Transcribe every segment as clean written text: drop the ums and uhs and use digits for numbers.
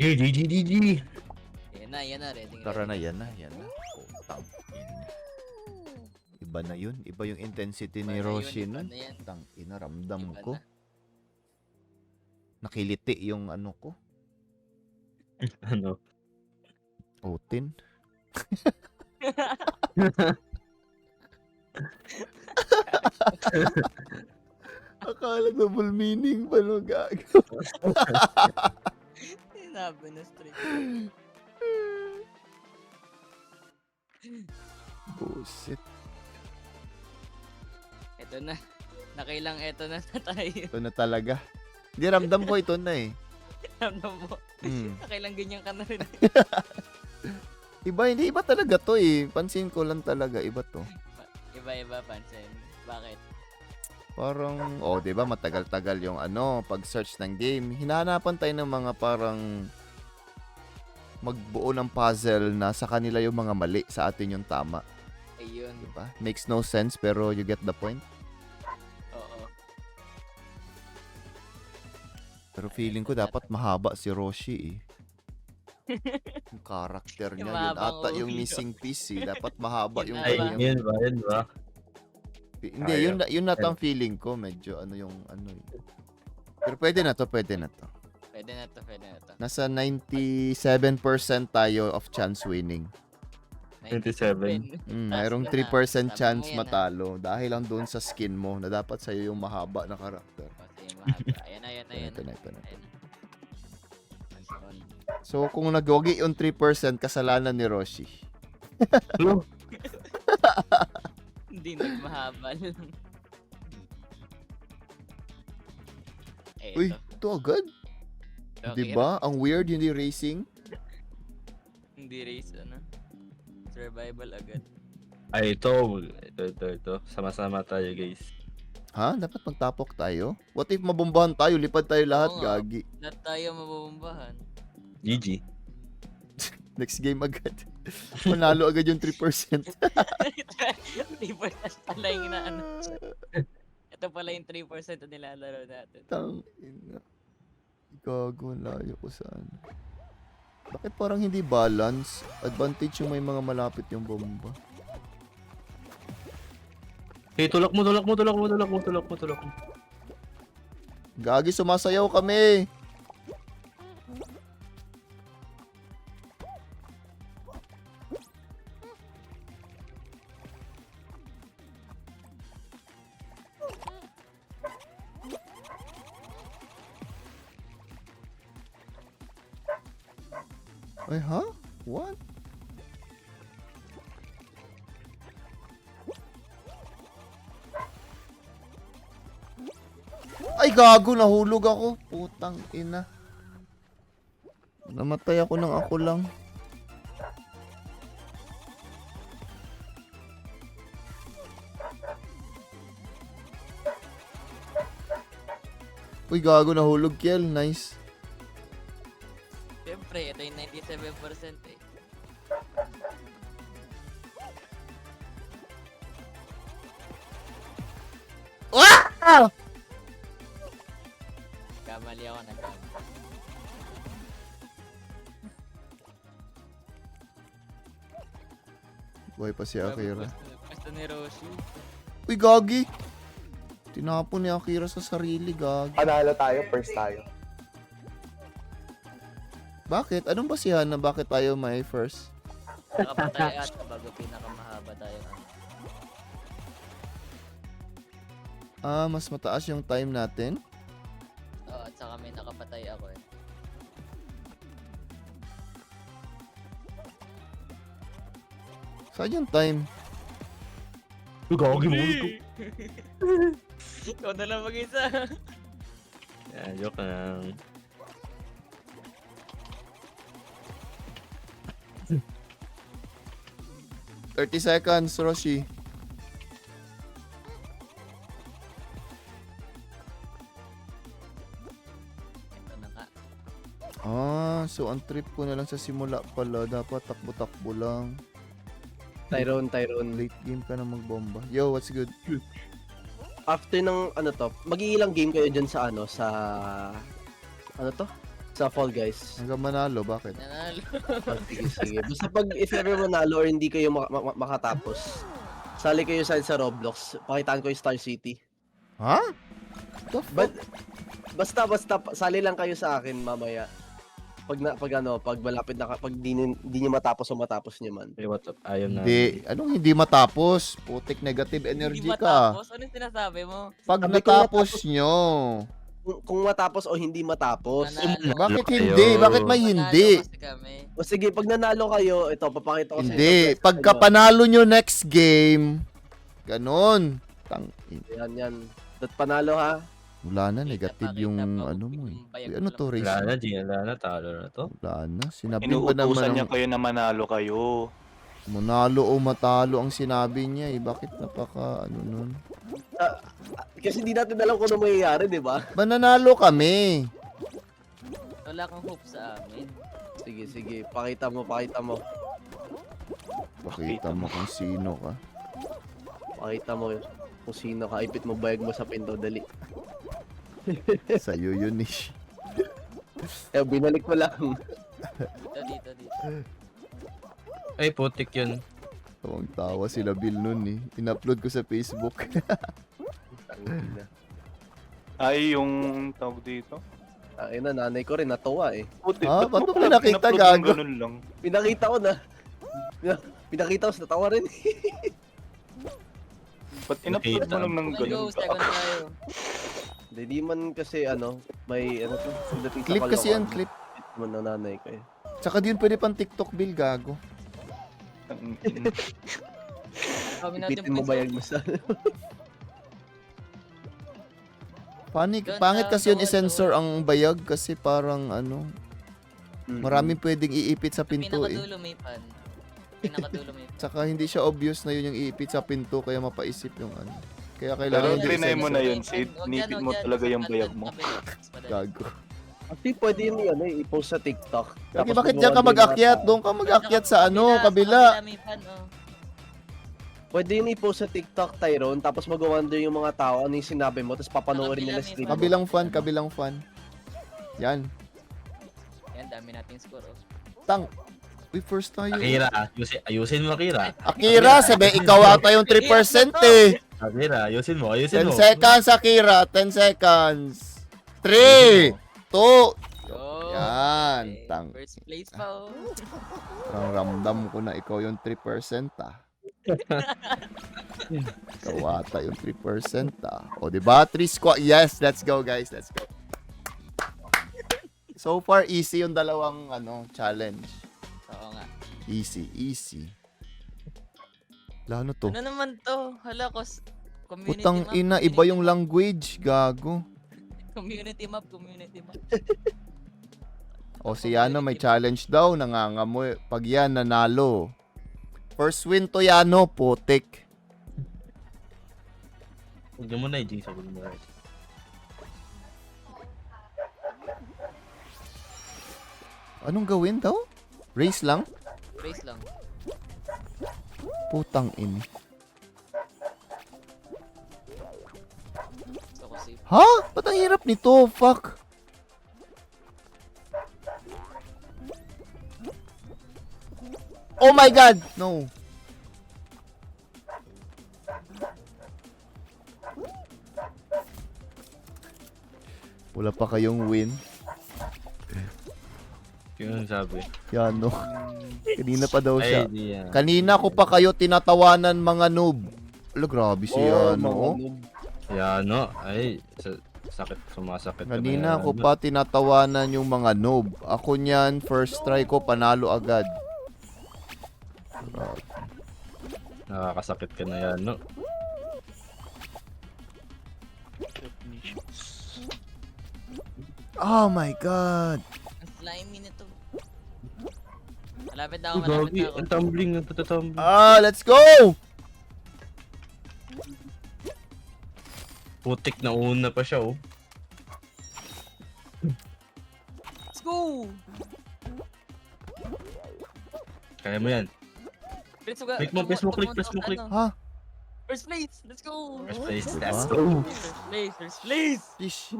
GG. Yan na, ready. Tara na, yan na. Putang ina. Iba na yun. Iba yung intensity ni Roshi nun. Tang ina, ramdam ko. Nakiliti yung ano ko. Ano? Otin. Akala double meaning pa no gago. Sinabi na straight. Bullshit. Ito na. Nakailang ito na tayo. Ito na talaga. Hindi, ramdam ko ito na eh. Ano mo? Nakailang ganyan ka na rin. Hindi iba talaga to eh. Pansin ko lang talaga, iba to. Iba-iba pansin. Bakit? Parang, di ba matagal-tagal yung pag-search ng game. Hinahanapan tayo ng mga parang magbuo ng puzzle na sa kanila yung mga mali, sa atin yung tama. Ayun. Diba? Makes no sense pero you get the point. Oo. Pero feeling ko dapat mahaba si Roshi eh. Yung character niya, Yung yun mahabang ata yung ulo. missing piece eh. Dapat mahaba yung Ay, kanyang... Yun ba? Hindi, yun na ang feeling ko. Medyo eh. Pero pwede na to. Pwede na to. Nasa 97% tayo of chance winning. 27. Mayroong Taas ka 3% na. chance Sabi mo yan, matalo dahil lang doon sa skin mo na dapat sa'yo yung mahaba na karakter. Kasi mahaba. Ayan na. Ito na. Ayan. So kung nagwagi yung 3%, kasalanan ni Roshi. Hello? Hindi nagmahaba lang. Uy, ito agad. Diba? Ang weird, hindi racing. Hindi race, survival agad. Ay, ito. Sama-sama tayo, guys. Ha? Dapat magtapok tayo? What if mabombahan tayo? Lipad tayo lahat, Oo nga. gagi. Lahat tayo mabubumbahan. GG. Next game agad. Manalo agad yung 3%. 3% pala yung Ito pala yung 3% na nilalaro natin. Tang ina. Gago, layo ko saan. Bakit parang hindi balance? Advantage yung may mga malapit yung bomba. Hey, tulak mo. Gagi, sumasayaw kami. Ay, ha? What? Ay, gago, nahulog ako. Putang ina. Namatay ako ng ako lang. Uy, gago, nahulog, Kiel. Nice. Siyempre, ito yung 97% eh. Ah! Kamali ako nagkamali. Buhay pa si Akira. Gusto ni Roshi. Uy, gagi. Tinapon ni Akira sa sarili, gagi. Panalo tayo, first tayo. Bakit? Anong basihan na bakit tayo may first? Nakapatay at bago pinakamahaba tayo. Mas mataas yung time natin. Oo, at saka may nakapatay ako eh. Saan yung time? Gagi mo. Ikaw na lang mag-isa. Yan, joke lang. $30 seconds, Roshi. Ito na nga. So ang trip ko na lang sa simula pala, dapat takbo-takbo lang. Tyrone. Late game ka na magbomba. Yo, what's good? After ng mag-iilang game kayo dyan sa sa Sa Fall Guys. Hanggang manalo, bakit? Nanalo. Sige. Basta pag if ever manalo or hindi kayo makatapos, sali kayo sa Roblox. Pakitaan ko yung Star City. Ha? The fuck? Basta sali lang kayo sa akin mamaya. Pag malapit na pag di niyo matapos o matapos niyo man. Eh, what up? Ayaw na. Hindi. Anong hindi matapos? Putik negative energy Hindi ka. matapos. Ano yung sinasabi mo? Pag Sabi ko natapos nyo. Kung matapos o hindi matapos. Nanalo. Bakit Kayo. hindi? Bakit may hindi? Manalo kasi kami. O sige, pag nanalo kayo, ito papakita ko sa Hindi. inyo. Pagka panalo nyo next game, ganon. Yan. At panalo ha. Wala na, negative yung ano mo eh. Ano to, race? Wala na, G. Wala na. Talo na to. Wala na. Sinabi ba naman Inuutusan niya ang kayo na manalo kayo. manalo o matalo ang sinabi niya eh. Bakit napaka ano nun? Kasi hindi natin alam kung ano mangyayari, di ba? Mananalo kami. Wala kang hope sa amin. Sige. Pakita mo. Pakita mo kung sino ka. Pakita mo kung sino ka. Ipit mo bayag mo sa pinto. Dali. Sa'yo yun eh. Binalik ko lang. Dito. Ay, putik yun. Tawang tawa sila Bill nun eh. In-upload ko sa Facebook. Ay, yung tawag dito. Ayun na, nanay ko rin natuwa eh. Puti, Ah, ba't ba't mo mo pinakita, in-upload ng gago? ganun lang? Pinakita ko na. Pinakita ko, natawa rin. Ba't in-upload mo lang ng Let's ganun? go, second tayo. Hindi man kasi may ano to. pagdating sa Clip kasi yan, kalokohan. clip. Man na nanay ko eh. Tsaka di yun pwede pang TikTok Bill, gago. Kami natin Ipitin mo bayag mo sa... Pangit kasi yun i-sensor ang bayag kasi parang ano, maraming pwedeng iipit sa pinto eh. Pinakadulo may pan. Pinakadulo may pan. Tsaka hindi siya obvious na yun yung iipit sa pinto kaya mapaisip yung ano. Kaya Pero kailangan yung trinay mo na i-sensor. yun, Sid. Nipit mo talaga yung bayag mo. Gago. Actually, pwede yun i-post sa TikTok. Lagi bakit diyan ka mag-akyat? Doon ka mag-akyat sa ano, kabila. May pan, oh. Pwede yun i-post sa TikTok, Tyrone, tapos mag-wonder yung mga tao ano yung sinabi mo, tapos papanoorin nila stream mo. Kabilang fan. Yan. Yan, dami nating score, oh. Tang. We first tayo. Akira, ayusin mo, Akira. Akira, sabi ikaw ata yung 3% eh. Akira, ayusin mo. 10 seconds, Akira. 10 seconds. 3, 2, Go! yan. Okay, Tang. First place pa, oh. Parang ramdam ko na ikaw yung 3% ah. Ikaw ata yung 3% ah. O diba? 3 squat. Yes, let's go guys. Let's go. So far, easy yung dalawang challenge. Oo nga. Easy. Lano to? Ano naman to? Hala, community Putang map. ina, iba yung language. Gago. Community map. O si Yano may challenge daw. Nangangamoy. Pag yan, nanalo. First win to Yano, putik. Huwag mo na, G. Sabi mo na. Anong gawin daw? Race lang? Race lang. Putang ini. Gusto ko safe. Ha? Ba't ang hirap nito? Fuck. Oh my God! No. Wala pa kayong win. Yun ang sabi. Yan, no. Kanina pa daw siya. Ay, di yan. Kanina ko pa kayo tinatawanan mga noob. Ala, grabe siya, no? Yan, no. Ay, sakit. Sumasakit. ka Kanina na, ko pa tinatawanan yung mga noob. Ako niyan, first try ko, panalo agad. Grabe. Nakakasakit ka na yan, no. Oh my God! Ang slimy nito. Malapit na ako, Uy, malapit gagi. na ako. Ang tumbling. Ang patatumbling. Let's go! Putik na una pa siya, oh. Let's go! Kaya mo yan. Click mo, press mo, click. Ha? First place! Let's go! First place. Diba? Let's go. First place! Ish.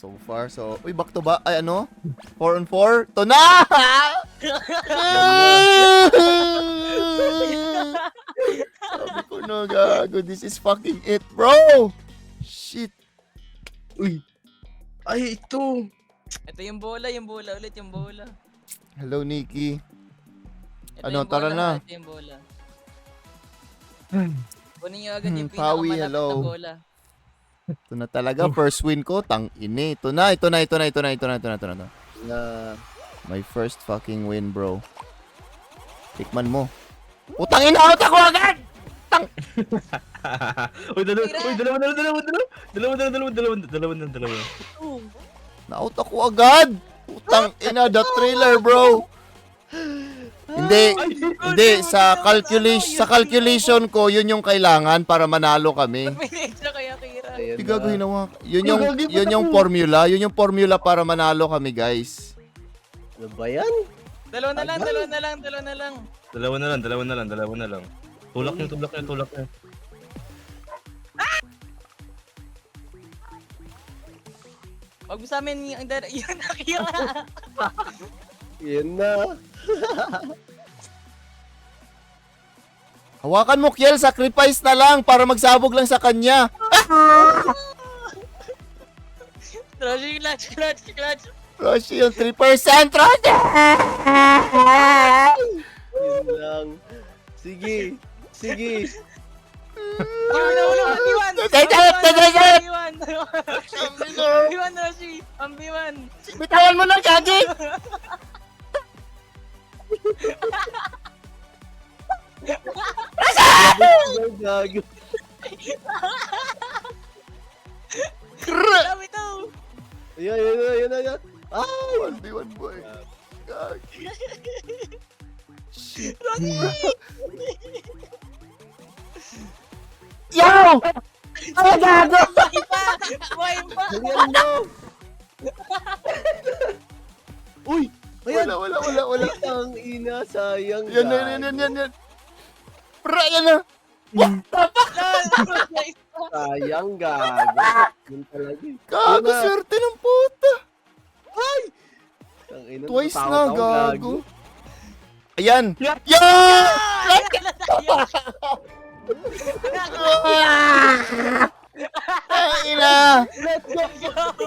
So far, uy, back to ba? Ay, ano? 4 on 4? To na! Sabi ko na, gago. This is fucking it, bro! Shit. Uy. Ay, ito. Ito yung bola ulit, yung bola. Hello, Nikki. Ito Ano, yung tara bola, na. Ito yung bola. Kunin nyo agad yung Pawi, pinakamalapit hello. na bola. Ito na talaga. First win ko. Tang ine. Ito na. Na, My first fucking win, bro. Tikman mo. Utang ina, out ako agad! Uy, dalawa. Na-out ako agad! Utang ina, the trailer, bro! Hindi, sa calculation ko, yun yung kailangan para manalo kami. Pinedya kaya Kira. ayan Hindi na. gago hinawa. Yun yung formula para manalo kami, guys. Ano ba yan? Dalawa na lang. Dalawa na lang. Tulak niyo. Wag mo sa amin yung yun na Kira. Yan na. Hawakan mo, Kiel, sacrifice na lang para magsabog lang sa kanya. Roshi, clutch. Roshi, yung 3%, Roshi! Yun lang. Sige. Ambiwan, Roshi. Ambiwan. Bitawan mo na, Gagi! Gago. Dami to. Ayan. Ay! 1v1 boy. Gagi. Shit. Yo! Ay, gago! Buhay pa. Ayan mo. Uy! Ayan. Wala. Ang ina, sayang. Yan. Pra, yan na. Sayang, gago. Yun talaga. Gago, Yun na. swerte ng puta. Ang ina, Twice na, natawa-tawa, gago. Ayan. Yo! Ay, ina.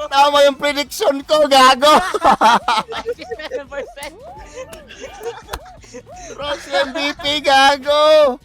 Tama yung prediction ko, gago. 57%. Rox MVP, gago.